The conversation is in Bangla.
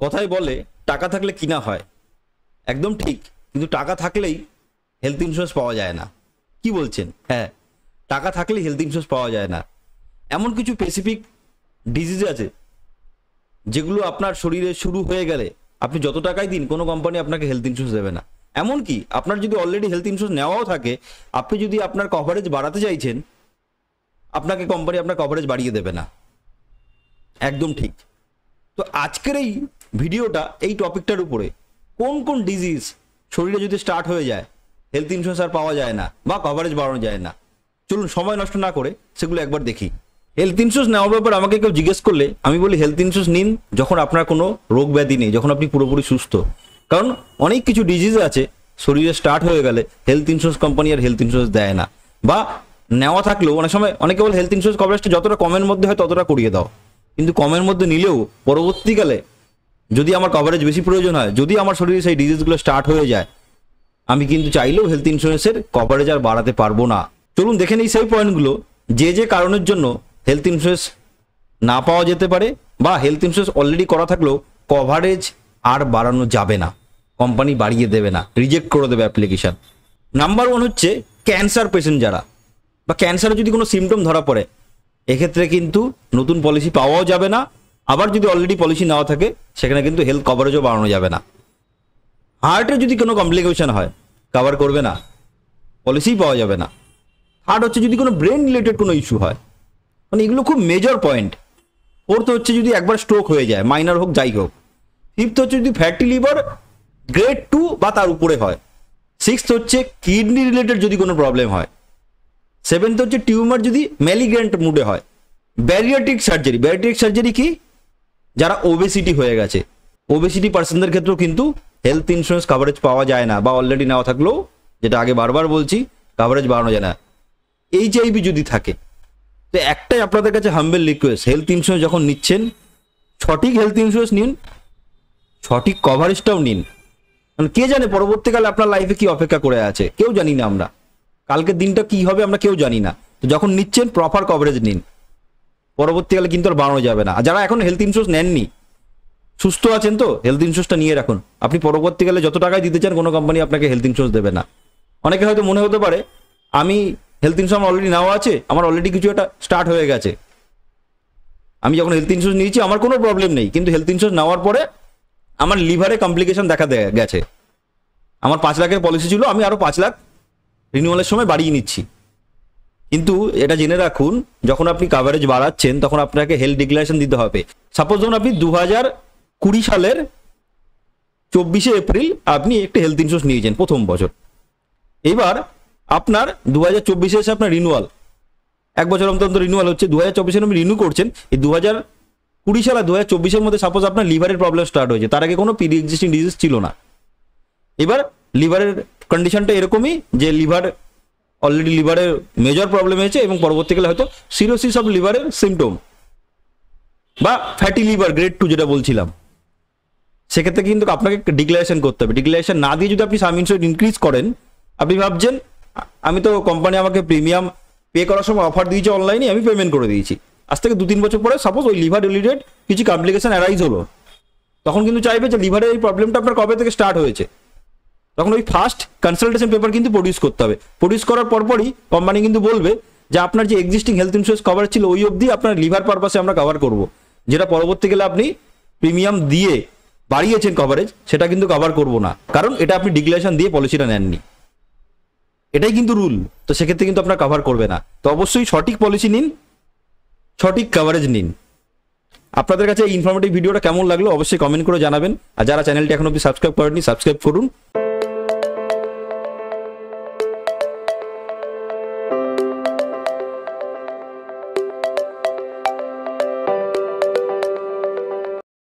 কথায় বলে টাকা থাকলে কিনা হয়, একদম ঠিক। কিন্তু টাকা থাকলেই হেলথ ইন্স্যুরেন্স পাওয়া যায় না। কি বলছেন? হ্যাঁ, টাকা থাকলেই হেলথ ইন্স্যুরেন্স পাওয়া যায় না। এমন কিছু স্পেসিফিক ডিজিজ আছে যেগুলো আপনার শরীরে শুরু হয়ে গেলে আপনি যত টাকাই দিন কোনো কোম্পানি আপনাকে হেলথ ইন্স্যুরেন্স দেবে না। এমনকি আপনার যদি অলরেডি হেলথ ইন্স্যুরেন্স নেওয়াও থাকে, আপনি যদি আপনার কভারেজ বাড়াতে চাইছেন, আপনাকে কোম্পানি আপনার কভারেজ বাড়িয়ে দেবে না। একদম ঠিক। তো আজকের এই ভিডিওটা এই টপিকটার উপরে, কোন কোন ডিজিজ শরীরে যদি স্টার্ট হয়ে যায় হেলথ ইন্স্যুরেন্স আর পাওয়া যায় না বা কভারেজ বাড়ানো যায় না। চলুন সময় নষ্ট না করে সেগুলো একবার দেখি। হেলথ ইন্স্যুরেন্স নেওয়ার ব্যাপার আমাকে কেউ জিজ্ঞেস করলে আমি বলি হেলথ ইন্স্যুরেন্স নিন যখন আপনার কোনো রোগ ব্যাধি নেই, যখন আপনি পুরোপুরি সুস্থ। কারণ অনেক কিছু ডিজিজ আছে শরীরে স্টার্ট হয়ে গেলে হেলথ ইন্স্যুরেন্স কোম্পানি আর হেলথ ইন্স্যুরেন্স দেয় না, বা নেওয়া থাকলেও অনেক সময় অনেকে বলে হেলথ ইন্স্যুরেন্স কভারেজটা যতটা কমের মধ্যে হয় ততটা করিয়ে দাও। কিন্তু কমের মধ্যে নিলেও পরবর্তীকালে যদি আমার কভারেজ বেশি প্রয়োজন হয়, যদি আমার শরীরে সেই ডিজিজগুলো স্টার্ট হয়ে যায়, আমি কিন্তু চাইলেও হেলথ ইন্স্যুরেন্সের কভারেজ আর বাড়াতে পারবো না। চলুন দেখে নিই সেই পয়েন্টগুলো যে যে কারণের জন্য হেলথ ইন্স্যুরেন্স না পাওয়া যেতে পারে, বা হেলথ ইন্স্যুরেন্স অলরেডি করা থাকলেও কভারেজ আর বাড়ানো যাবে না, কোম্পানি বাড়িয়ে দেবে না, রিজেক্ট করে দেবে অ্যাপ্লিকেশন। নাম্বার 1 হচ্ছে ক্যান্সার পেশেন্ট যারা, বা ক্যান্সারের যদি কোনো সিমটম ধরা পড়ে, এক্ষেত্রে কিন্তু নতুন পলিসি পাওয়াও যাবে না। আবার যদি অলরেডি পলিসি নেওয়া থাকে সেখানে কিন্তু হেলথ কভারেজও বাড়ানো যাবে না। হার্টের যদি কোনো কমপ্লিকেশন হয় কভার করবে না, পলিসিই পাওয়া যাবে না। থার্ড হচ্ছে যদি কোনো ব্রেন রিলেটেড কোনো ইস্যু হয়, মানে এগুলো খুব মেজর পয়েন্ট। ফোর্থ হচ্ছে যদি একবার স্ট্রোক হয়ে যায়, মাইনার হোক যাই হোক। ফিফথ হচ্ছে যদি ফ্যাটি লিভার গ্রেড 2 বা তার উপরে হয়। সিক্সথ হচ্ছে কিডনি রিলেটেড যদি কোনো প্রবলেম হয়। সেভেন্থ হচ্ছে টিউমার যদি ম্যালিগ্রেন্ট মুডে হয়। ব্যারিয়াট্রিক সার্জারি, ব্যারিয়াট্রিক সার্জারি কি, যারা ওবেসিটি হয়ে গেছে, ওবেসিটি পার্সনদের ক্ষেত্রেও কিন্তু হেলথ ইন্স্যুরেন্স কভারেজ পাওয়া যায় না, বা অলরেডি নেওয়া থাকলেও, যেটা আগে বারবার বলছি, কভারেজ বাড়ানো যায় না। এইচআইভি যদি থাকে, তো একটাই আপনাদের কাছে হাম্বেল রিকোয়েস্ট, হেলথ ইন্স্যুরেন্স যখন নিচ্ছেন সঠিক হেলথ ইন্স্যুরেন্স নিন, সঠিক কভারেজটাও নিন। মানে কে জানে পরবর্তীকালে আপনার লাইফে কি অপেক্ষা করে আছে, কেউ জানি না আমরা, কালকের দিনটা কি হবে আমরা কেউ জানি না। তো যখন নিচ্ছেন প্রপার কভারেজ নিন, পরবর্তীকালে কিন্তু আর বাড়ানো যাবে না। আর যারা এখন হেলথ ইন্স্যুরেন্স নেননি, সুস্থ আছেন, তো হেলথ ইন্স্যুরেন্সটা নিয়ে রাখুন। আপনি পরবর্তীকালে যত টাকায় দিতে চান কোনো কোম্পানি আপনাকে হেলথ ইন্স্যুরেন্স দেবে না। অনেকে হয়তো মনে হতে পারে আমি হেলথ ইন্স্যুরেন্স অলরেডি নেওয়া আছে, আমার অলরেডি কিছু একটা স্টার্ট হয়ে গেছে, আমি যখন হেলথ ইন্স্যুরেন্স নিয়েছি আমার কোনো প্রবলেম নেই, কিন্তু হেলথ ইন্স্যুরেন্স নেওয়ার পরে আমার লিভারে কমপ্লিকেশন দেখা গেছে, আমার 5 লাখের পলিসি ছিল, আমি আরো 5 লাখ রিনিউয়ালের সময় বাড়িয়ে নিচ্ছি। কিন্তু এটা জেনে রাখুন, যখন আপনি কভারেজ বাড়াচ্ছেন তখন আপনাকে হেলথ ডিক্লারেশন দিতে হবে। সাপোজ ধরুন আপনি 2020 সালের 24শে এপ্রিল আপনি একটা হেলথ ইন্স্যুরেন্স নিয়েছেন প্রথম বছর। এবার আপনার 2024-এ এসে আপনার রিনিউয়াল, 1 বছর অন্তর রিনিউয়াল হচ্ছে, 2024-এ আপনি রিনিউ করছেন। এই 2020 সাল আর 2024-এর মধ্যে সাপোজ আপনার লিভারের প্রবলেম স্টার্ট হয়েছে, তার আগে কোনো প্রি এক্সিস্টিং ডিজিজ ছিল না। এবার লিভারের কন্ডিশনটা এরকমই যে লিভার অলরেডি লিভারের মেজর প্রবলেম হয়েছে, এবং পরবর্তীকালে হয়তো সিরোসিস অফ লিভারের সিমটম, বা ফ্যাটি লিভার গ্রেড 2 যেটা বলছিলাম, সেক্ষেত্রে কিন্তু আপনাকে ডিক্লারেশন করতে হবে। ডিক্লারেশন না দিয়ে যদি আপনি সাম ইন্স্যুরেন্স ইনক্রিজ করেন, আপনি ভাবছেন আমি তো কোম্পানি আমাকে প্রিমিয়াম পে করার সময় অফার দিয়েছে অনলাইনে, আমি পেমেন্ট করে দিয়েছি, আজ থেকে 2-3 বছর পরে সাপোজ ওই লিভার রিলেটেড কিছু কমপ্লিকেশন অ্যারাইজ হলো, তখন কিন্তু চাইবে যে লিভারের এই প্রবলেমটা আপনার কবে থেকে স্টার্ট হয়েছে। তখন ওই ফার্স্ট কনসালটেশন পেপার কিন্তু প্রডিউস করতে হবে। প্রডিউস করার পরপরই কোম্পানি কিন্তু বলবে যে আপনার যে এক্সিস্টিং হেলথ ইন্স্যুরেন্স কভার ছিল ওই অবধি আপনার লিভার পারপাসে আমরা কভার করব, যেটা পরবর্তীকালে আপনি প্রিমিয়াম দিয়ে বাড়িয়েছেন কভারেজ, সেটা কিন্তু কভার করব না, কারণ এটা আপনি ডিক্লারেশন দিয়ে পলিসিটা নেননি। এটাই কিন্তু রুল। তো সেক্ষেত্রে কিন্তু আপনার কভার করবে না। তো অবশ্যই সঠিক পলিসি নিন, সঠিক কভারেজ নিন। আপনাদের কাছে এই ইনফরমেটিভ ভিডিওটা কেমন লাগলো অবশ্যই কমেন্ট করে জানাবেন। আর যারা চ্যানেলটি এখন অবধি সাবস্ক্রাইব করেননি, সাবস্ক্রাইব করুন।